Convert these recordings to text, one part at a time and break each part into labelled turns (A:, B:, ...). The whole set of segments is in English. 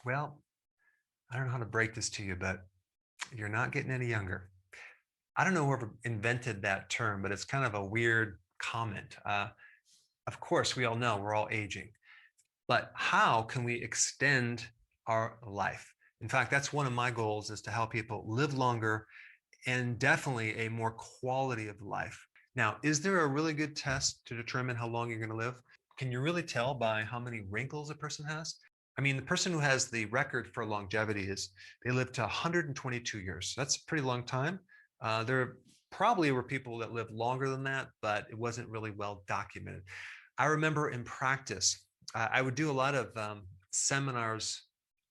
A: Well, I don't know how to break this to you, but you're not getting any younger. I don't know whoever invented that term, but it's kind of a weird comment. Of course, we all know we're all aging, but how can we extend our life? In fact, that's one of my goals, is to help people live longer and definitely a more quality of life. Now, is there a really good test to determine how long you're going to live? Can you really tell by how many wrinkles a person has? I mean, the person who has the record for longevity they lived to 122 years. That's a pretty long time. There probably were people that lived longer than that, but it wasn't really well documented. I remember in practice, I would do a lot of seminars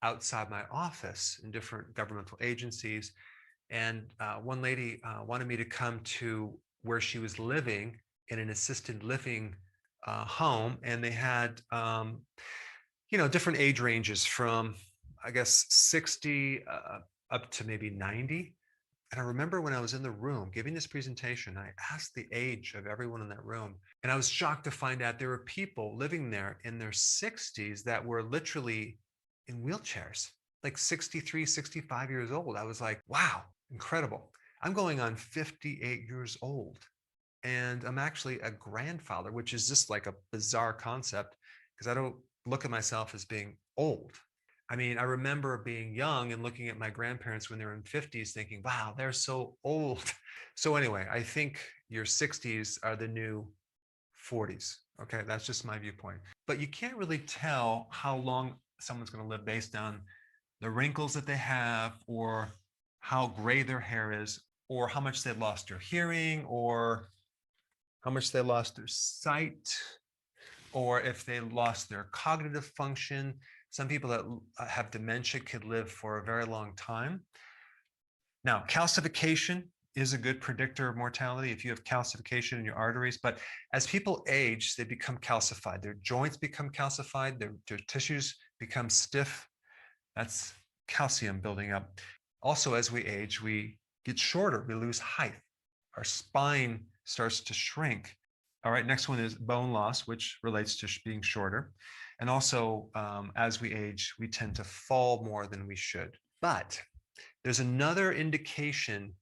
A: outside my office in different governmental agencies. And one lady wanted me to come to where she was living in an assisted living home. And they had, different age ranges from, I guess, 60 up to maybe 90. And I remember when I was in the room giving this presentation, I asked the age of everyone in that room. And I was shocked to find out there were people living there in their 60s that were literally in wheelchairs, like 63, 65 years old. I was like, wow, incredible. I'm going on 58 years old. And I'm actually a grandfather, which is just like a bizarre concept because I don't look at myself as being old. I mean, I remember being young and looking at my grandparents when they were in 50s thinking, wow, they're so old. So anyway, I think your 60s are the new 40s. Okay, that's just my viewpoint. But you can't really tell how long someone's going to live based on the wrinkles that they have, or how gray their hair is, or how much they lost their hearing, or how much they lost their sight, or if they lost their cognitive function. Some people that have dementia could live for a very long time. Now, calcification is a good predictor of mortality if you have calcification in your arteries. But as people age, they become calcified. Their joints become calcified. Their tissues become stiff. That's calcium building up. Also, as we age, we get shorter. We lose height. Our spine starts to shrink. All right, next one is bone loss, which relates to being shorter. And also, as we age, we tend to fall more than we should. But there's another indication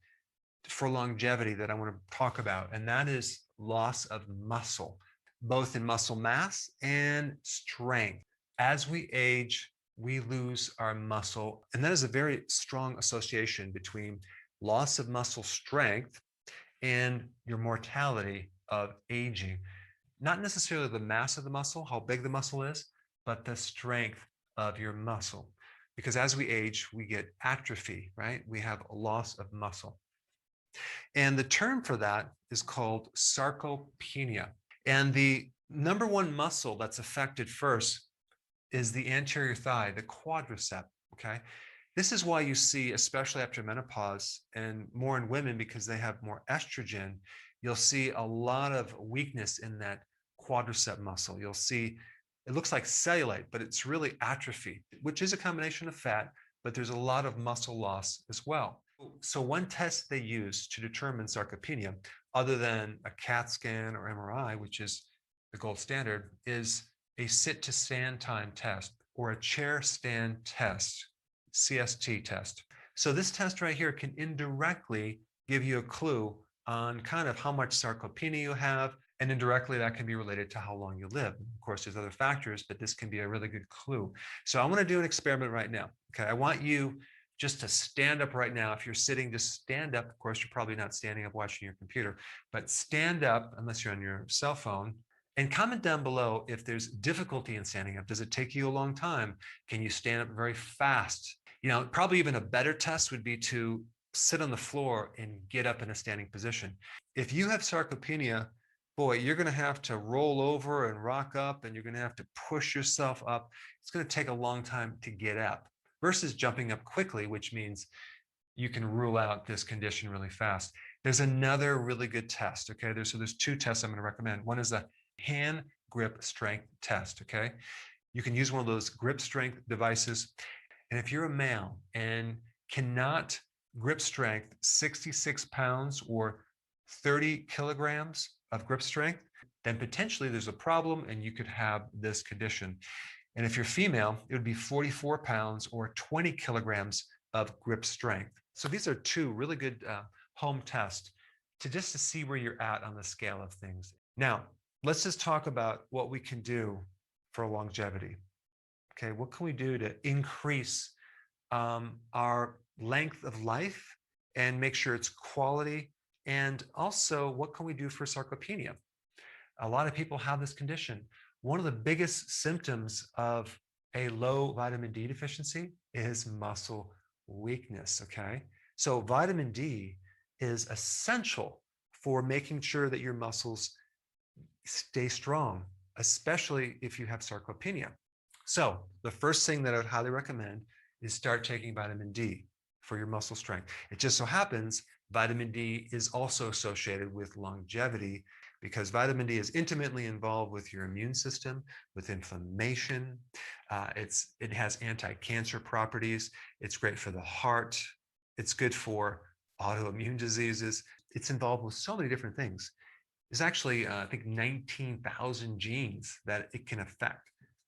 A: for longevity that I want to talk about, and that is loss of muscle, both in muscle mass and strength. As we age, we lose our muscle, and that is a very strong association between loss of muscle strength and your mortality of aging. Not necessarily the mass of the muscle, how big the muscle is, but the strength of your muscle. Because as we age, we get atrophy, right? We have a loss of muscle. And the term for that is called sarcopenia. And the number one muscle that's affected first is the anterior thigh, the quadricep, okay? This is why you see, especially after menopause and more in women because they have more estrogen, you'll see a lot of weakness in that quadricep muscle. You'll see, it looks like cellulite, but it's really atrophy, which is a combination of fat, but there's a lot of muscle loss as well. So one test they use to determine sarcopenia, other than a CAT scan or MRI, which is the gold standard, is a sit to stand time test or a chair stand test, CST test. So this test right here can indirectly give you a clue on kind of how much sarcopenia you have, and indirectly that can be related to how long you live. Of course, there's other factors, but this can be a really good clue. So I want to do an experiment right now. Okay, I want you just to stand up right now. If you're sitting, just stand up. Of course, you're probably not standing up watching your computer, but stand up unless you're on your cell phone. And comment down below if there's difficulty in standing up. Does it take you a long time? Can you stand up very fast? You know, probably even a better test would be to sit on the floor and get up in a standing position. If you have sarcopenia, boy, you're going to have to roll over and rock up, and you're going to have to push yourself up. It's going to take a long time to get up versus jumping up quickly, which means you can rule out this condition really fast. There's another really good test, okay? There's two tests I'm going to recommend. One is a hand grip strength test, okay? You can use one of those grip strength devices. And if you're a male and cannot grip strength 66 pounds or 30 kilograms of grip strength, then potentially there's a problem and you could have this condition. And if you're female, it would be 44 pounds or 20 kilograms of grip strength. So these are two really good home tests to see where you're at on the scale of things. Now, let's just talk about what we can do for longevity. Okay, what can we do to increase our length of life and make sure it's quality? And also, what can we do for sarcopenia? A lot of people have this condition. One of the biggest symptoms of a low vitamin D deficiency is muscle weakness, okay? So vitamin D is essential for making sure that your muscles stay strong, especially if you have sarcopenia. So the first thing that I would highly recommend is start taking vitamin D for your muscle strength. It just so happens vitamin D is also associated with longevity because vitamin D is intimately involved with your immune system, with inflammation. It has anti-cancer properties. It's great for the heart. It's good for autoimmune diseases. It's involved with so many different things. There's actually, I think, 19,000 genes that it can affect.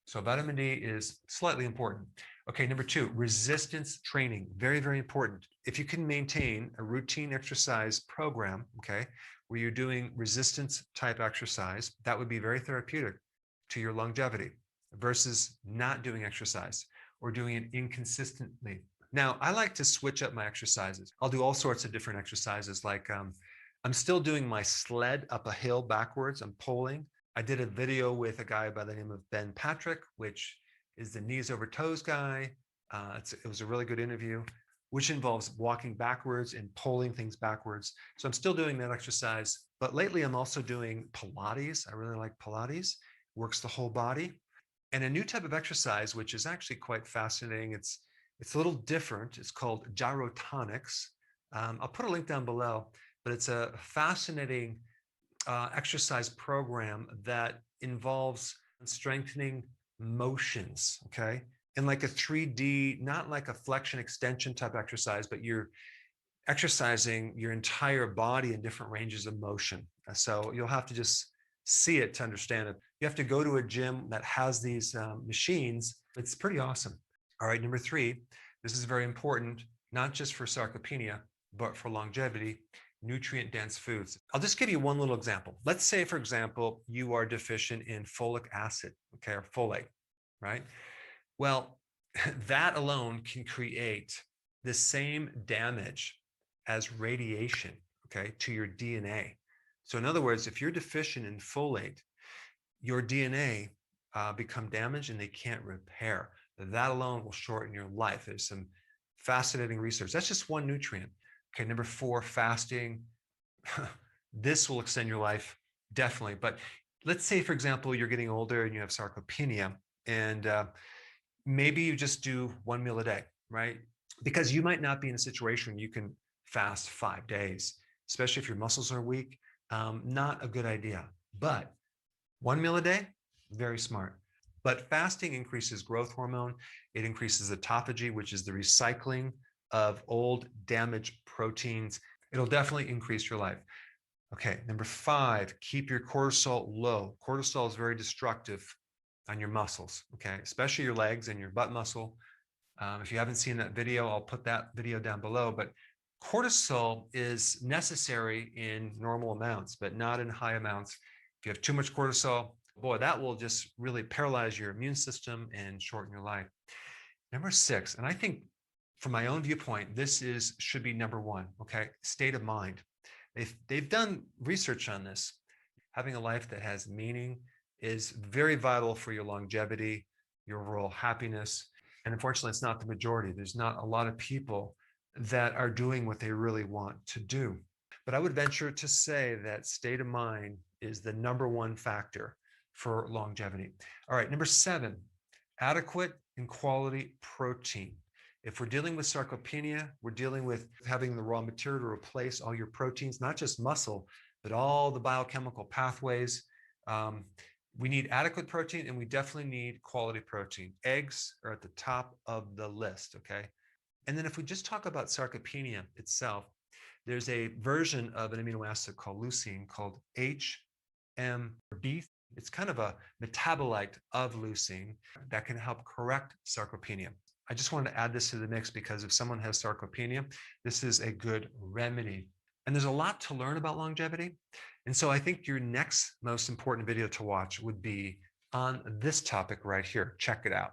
A: So vitamin D is slightly important. Okay, number two, resistance training. Very, very important. If you can maintain a routine exercise program, okay, where you're doing resistance type exercise, that would be very therapeutic to your longevity versus not doing exercise or doing it inconsistently. Now, I like to switch up my exercises. I'll do all sorts of different exercises. Like I'm still doing my sled up a hill backwards. I'm poling. I did a video with a guy by the name of Ben Patrick, which is the knees over toes guy. It was a really good interview, which involves walking backwards and pulling things backwards. So I'm still doing that exercise, but lately I'm also doing Pilates. I really like Pilates, works the whole body. And a new type of exercise, which is actually quite fascinating. It's a little different. It's called gyrotonics. I'll put a link down below, but it's a fascinating exercise program that involves strengthening motions, okay? In like a 3D, not like a flexion extension type exercise, but you're exercising your entire body in different ranges of motion. So you'll have to just see it to understand it. You have to go to a gym that has these machines. It's pretty awesome. All right, number three, this is very important, not just for sarcopenia, but for longevity, nutrient-dense foods. I'll just give you one little example. Let's say, for example, you are deficient in folic acid, okay, or folate, right? Well, that alone can create the same damage as radiation, okay, to your DNA. So in other words, if you're deficient in folate, your DNA become damaged and they can't repair. That alone will shorten your life. There's some fascinating research. That's just one nutrient. Okay, number four, fasting. This will extend your life, definitely. But let's say, for example, you're getting older and you have sarcopenia, and maybe you just do one meal a day, right? Because you might not be in a situation where you can fast 5 days, especially if your muscles are weak. Not a good idea. But one meal a day, very smart. But fasting increases growth hormone. It increases autophagy, which is the recycling of old damaged proteins. It'll definitely increase your life. Okay, number five, keep your cortisol low. Cortisol is very destructive on your muscles, okay, especially your legs and your butt muscle. If you haven't seen that video, I'll put that video down below. But cortisol is necessary in normal amounts, but not in high amounts. If you have too much cortisol, boy, that will just really paralyze your immune system and shorten your life. Number six, and I think from my own viewpoint, this should be number one, okay? State of mind. They've done research on this. Having a life that has meaning is very vital for your longevity, your overall happiness. And unfortunately, it's not the majority. There's not a lot of people that are doing what they really want to do. But I would venture to say that state of mind is the number one factor for longevity. All right, number seven, adequate and quality protein. If we're dealing with sarcopenia, we're dealing with having the raw material to replace all your proteins, not just muscle, but all the biochemical pathways. We need adequate protein, and we definitely need quality protein. Eggs are at the top of the list, okay? And then if we just talk about sarcopenia itself, there's a version of an amino acid called leucine called HMB It's kind of a metabolite of leucine that can help correct sarcopenia. I just wanted to add this to the mix because if someone has sarcopenia, this is a good remedy. And there's a lot to learn about longevity. And so I think your next most important video to watch would be on this topic right here. Check it out.